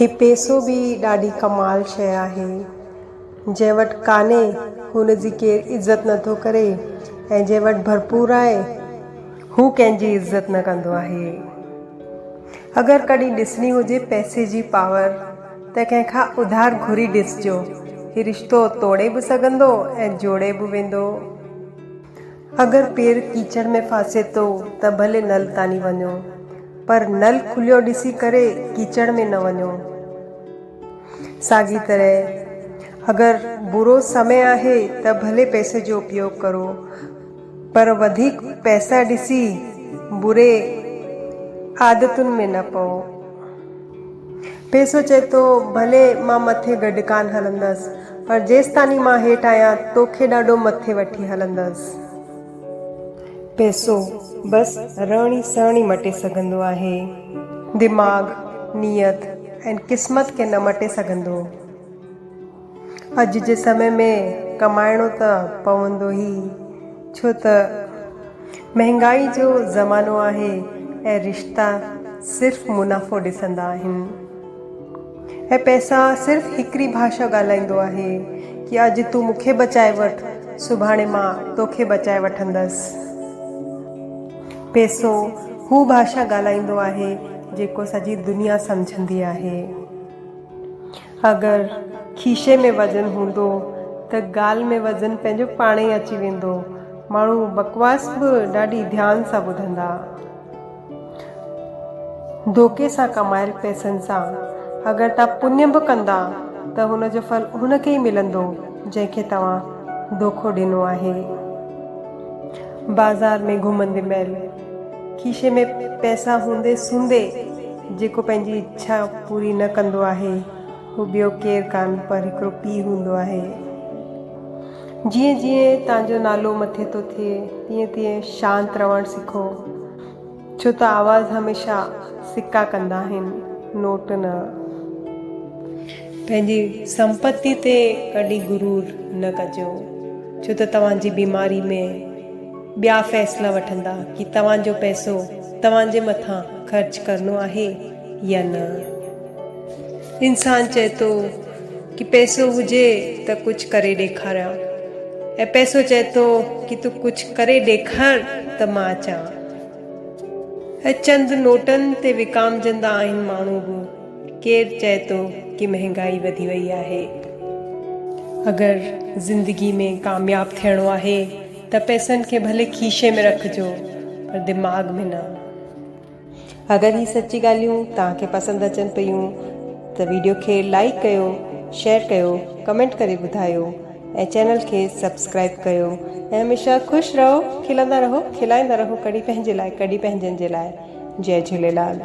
ही पैसो भी ॾाढी कमाल शइ आहे। जंहिं वटि कान्हे हुन जी केरु इज़त नथो करे ऐं जंहिं वटि भरपूर आहे हू कंहिंजी इज़त न कंदो आहे। अगरि कॾहिं ॾिसणी हुजे पैसे जी पावर त कंहिंखां उधार घुरी ॾिसजो। ही रिश्तो तोड़े बि सघंदो ऐं जोड़े बि वेंदो। अगरि पेर कीचड़ में फासे थो त भले नल ताणी वञो, पर नल खुलियो ॾिसी करे कीचड़ में न वञो। साॻी तरह अगरि बुरो समय आहे त भले पैसे जो उपयोग करो, पर वधीक पैसा ॾिसी बुरे आदतुनि में न पओ। पैसो चए थो भले मां मथे गॾु कान हलंदसि, पर जेसिताणी मां हेठि आहियां तोखे ॾाढो मथे वठी हलंदसि। पैसो बसि रहणी सहणी मटे सघंदो आहे, दिमाग़, नियत ऐं क़िस्मत खे न मटे सघंदो। अॼु जे समय में कमाइणो त पवंदो ई, छो त महांगाई जो ज़मानो आहे ऐं रिश्ता सिर्फ़ु मुनाफ़ो ॾिसंदा आहिनि। ऐं पैसा सिर्फ़ु हिकिड़ी भाषा ॻाल्हाईंदो आहे कि अॼु तूं मूंखे बचाए वठि, सुभाणे मां तोखे बचाए वठंदसि। पैसो हू भाषा ॻाल्हाईंदो आहे जेको सॼी दुनिया सम्झंदी आहे। अगरि खीसे में वज़न हूंदो त ॻाल्हि में वज़न पंहिंजो पाण ई अची वेंदो। माण्हू बकवास बि ॾाढी ध्यान सां ॿुधंदा। धोखे सां कमायल पैसनि सां अगरि तव्हां पुण्य बि कंदा त हुन जो फल हुनखे ई मिलंदो जंहिंखे तव्हां धोखो ॾिनो आहे। बाज़ार में घुमंदे महिल खीसे में पैसा हूंदे सूंदे जेको पंहिंजी इच्छा पूरी न कंदो आहे हू ॿियो केरु कान पर हिकिड़ो पीउ हूंदो आहे। जीअं जीअं तव्हांजो नालो मथे थो थिए तीअं तीअं शांति रहणु सिखो, छो त आवाज़ हमेशह सिक्का कंदा आहिनि, नोट न। पंहिंजी संपत्ति ते कॾहिं गुरूर न कजो, छो त तव्हांजी बीमारी में ॿिया फ़ैसिला वठंदा कि तव्हांजो पैसो तव्हांजे मथां ख़र्च करणो आहे या न। इंसान चए थो कि पैसो हुजे त कुझु करे ॾेखारियां, ऐं पैसो चए थो कि तूं कुझु करे ॾेखार त मां अचां। ऐं चंद नोटनि ते विकामजंदा आहिनि माण्हू बि। केरु चए थो कि महांगाई वधी वई आहे। अगरि ज़िंदगी में कामयाबु थियणो आहे त पैसनि खे भले खीसे में रखिजो, पर दिमाग़ में न। अगरि ही सची ॻाल्हियूं तव्हांखे पसंदि अचनि पियूं त वीडियो खे लाइक कयो, शेयर कयो, कमेंट करे ॿुधायो ऐं चैनल खे सब्सक्राइब कयो। ऐं हमेशह ख़ुशि रहो, खिलंदा रहो, खिलाईंदा रहो, कॾहिं पंहिंजे लाइ कॾहिं पंहिंजनि जे लाइ। जय झूलेलाल।